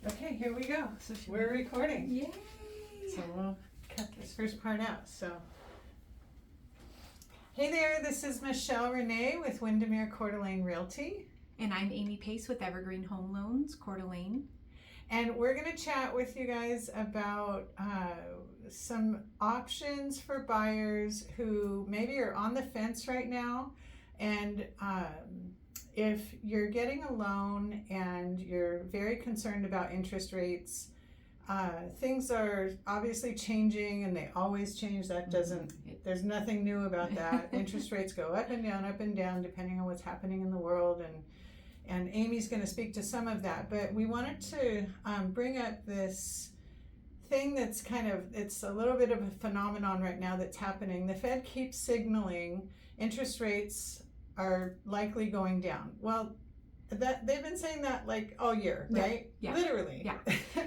Okay, here we go. So we're recording. Yay! So we'll cut this first part out. So, hey there, this is Michelle René with Windermere Coeur Realty. And I'm Amie Pace with Evergreen Home Loans, Coeur d'Alene. And we're going to chat with you guys about some options for buyers who maybe are on the fence right now. And if you're getting a loan and you're very concerned about interest rates, things are obviously changing, and they always change. That doesn't, there's nothing new about that. Interest rates go up and down depending on what's happening in the world, and Amy's going to speak to some of that. But we wanted to bring up this thing that's it's a little bit of a phenomenon right now that's happening. The Fed keeps signaling interest rates are likely going down. Well, that they've been saying that like all year, right? Yeah. Literally. Yeah.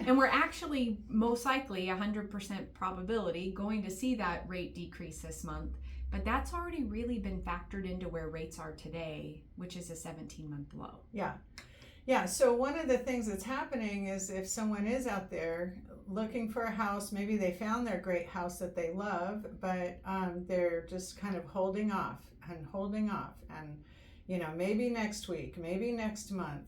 And we're actually most likely 100% probability going to see that rate decrease this month. But that's already really been factored into where rates are today, which is a 17-month low. Yeah. So one of the things that's happening is if someone is out there looking for a house, maybe they found their great house that they love, but they're just kind of holding off, and maybe next week, maybe next month,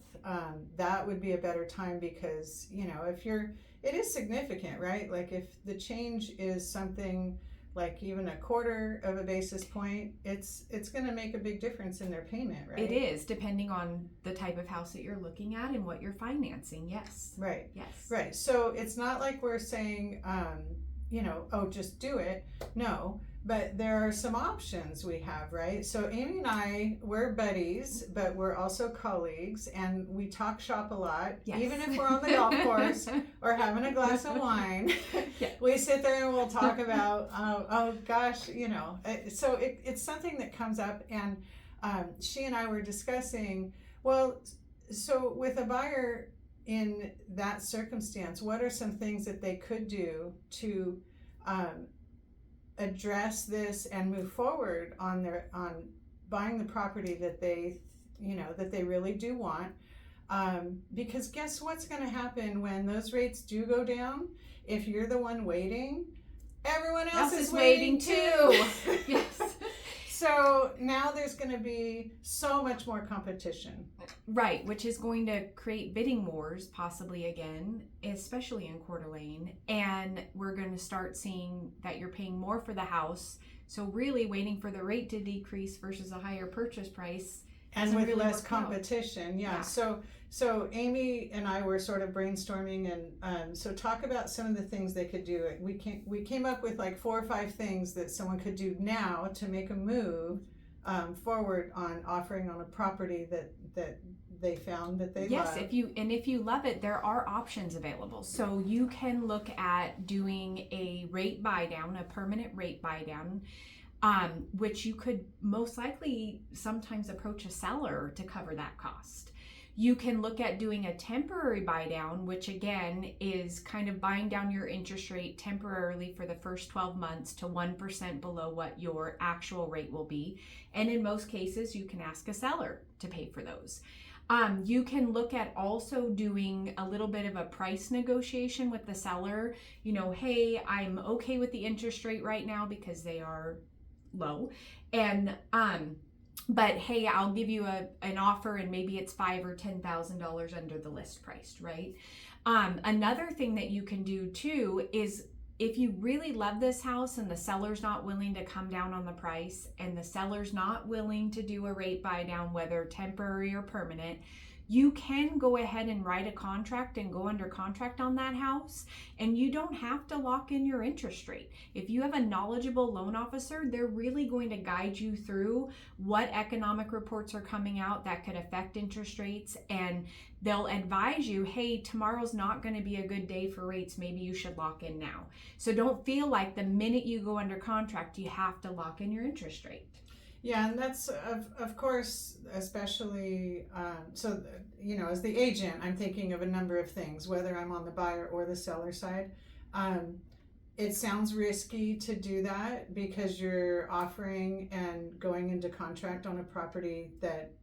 that would be a better time, because it is significant, right? Like if the change is something like even a quarter of a basis point, it's going to make a big difference in their payment, right? It is, depending on the type of house that you're looking at and what you're financing. Yes. Right. Yes. Right. So it's not like we're saying, oh, just do it. No, but there are some options we have, right? So Amie and I, we're buddies, but we're also colleagues, and we talk shop a lot. Yes. Even if we're on the golf course or having a glass of wine, Yeah. we sit there and we'll talk about, oh gosh, so it's something that comes up, and she and I were discussing, well, so with a buyer in that circumstance, what are some things that they could do to address this and move forward on buying the property that they really do want, because guess what's going to happen when those rates do go down? If you're the one waiting, everyone else is waiting too. Yes. So now there's going to be so much more competition. Right, which is going to create bidding wars possibly again, especially in Coeur d'Alene. And we're going to start seeing that you're paying more for the house. So really waiting for the rate to decrease versus a higher purchase price. And with really less competition. Yeah. So Amie and I were sort of brainstorming, and so talk about some of the things they could do. We came up with like 4 or 5 things that someone could do now to make a move forward on offering on a property that they found that they love. Yes, if you love it, there are options available. So you can look at doing a rate buy down, a permanent rate buy down. Which you could most likely sometimes approach a seller to cover that cost. You can look at doing a temporary buy down, which again is kind of buying down your interest rate temporarily for the first 12 months to 1% below what your actual rate will be. And in most cases, you can ask a seller to pay for those. You can look at also doing a little bit of a price negotiation with the seller. Hey, I'm okay with the interest rate right now because they are low, and but hey, I'll give you an offer, and maybe it's $5,000 or $10,000 under the list price, right? Another thing that you can do too is, if you really love this house and the seller's not willing to come down on the price, and the seller's not willing to do a rate buy down, whether temporary or permanent, you can go ahead and write a contract and go under contract on that house, and you don't have to lock in your interest rate. If you have a knowledgeable loan officer, they're really going to guide you through what economic reports are coming out that could affect interest rates, and they'll advise you, hey, tomorrow's not going to be a good day for rates, maybe you should lock in now. So don't feel like the minute you go under contract you have to lock in your interest rate. Yeah, and that's of course, especially as the agent, I'm thinking of a number of things, whether I'm on the buyer or the seller side. It sounds risky to do that because you're offering and going into contract on a property that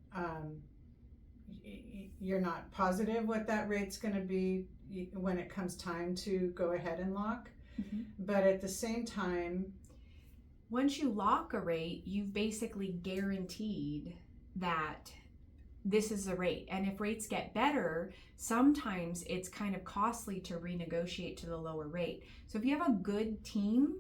you're not positive what that rate's going to be, when it comes time to go ahead and lock. Mhm. But at the same time, Once you lock a rate, you've basically guaranteed that this is the rate. And if rates get better, sometimes it's kind of costly to renegotiate to the lower rate. So if you have a good team,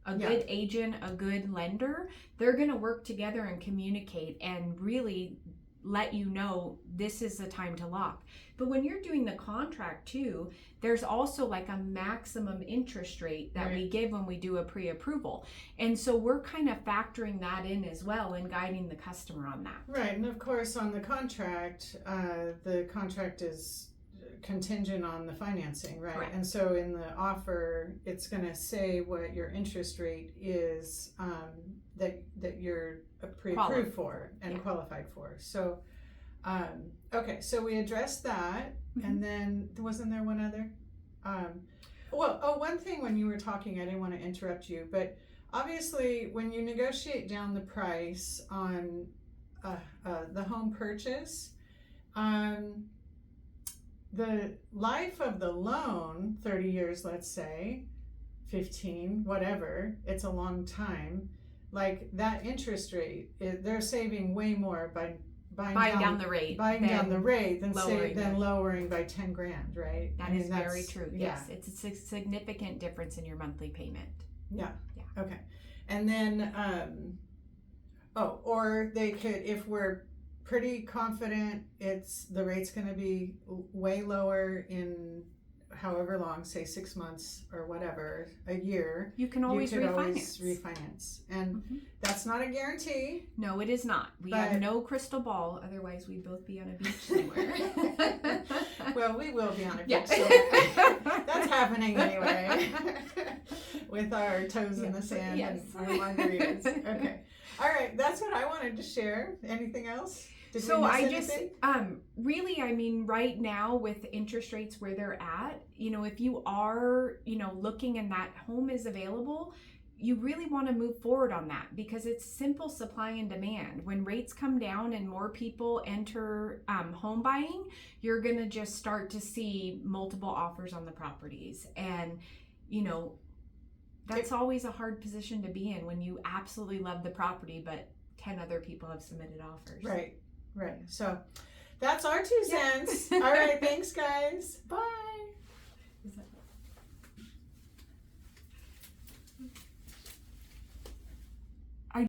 a good agent, a good lender, they're going to work together and communicate and really let you know this is the time to lock. But when you're doing the contract too, there's also like a maximum interest rate that we give when we do a pre-approval. And so we're kind of factoring that in as well and guiding the customer on that. Right, and of course on the contract is contingent on the financing, right? Correct. And so in the offer, it's going to say what your interest rate is that you're pre-approved for and qualified for. So, okay, so we addressed that, and then wasn't there one other? One thing when you were talking, I didn't want to interrupt you, but obviously when you negotiate down the price on the home purchase, the life of the loan, 30 years, let's say, 15, whatever, it's a long time. Like that interest rate, they're saving way more by buying down the rate than lowering by 10 grand, right? That is very true. Yes, it's a significant difference in your monthly payment. Yeah. Okay. And then, or they could, if we're pretty confident the rate's going to be way lower in however long, say 6 months or whatever, a year, you could always refinance. And that's not a guarantee. No, it is not. We have no crystal ball, otherwise we'd both be on a beach somewhere. Well, we will be on a beach somewhere. That's happening anyway. With our toes in the sand and our margaritas. Okay. All right, that's what I wanted to share. Anything else? So really, I mean, right now with interest rates where they're at, if you are, looking and that home is available, you really want to move forward on that because it's simple supply and demand. When rates come down and more people enter home buying, you're going to just start to see multiple offers on the properties. And, that's always a hard position to be in when you absolutely love the property, but 10 other people have submitted offers. Right. So that's our 2 cents. All right. Thanks, guys. Bye.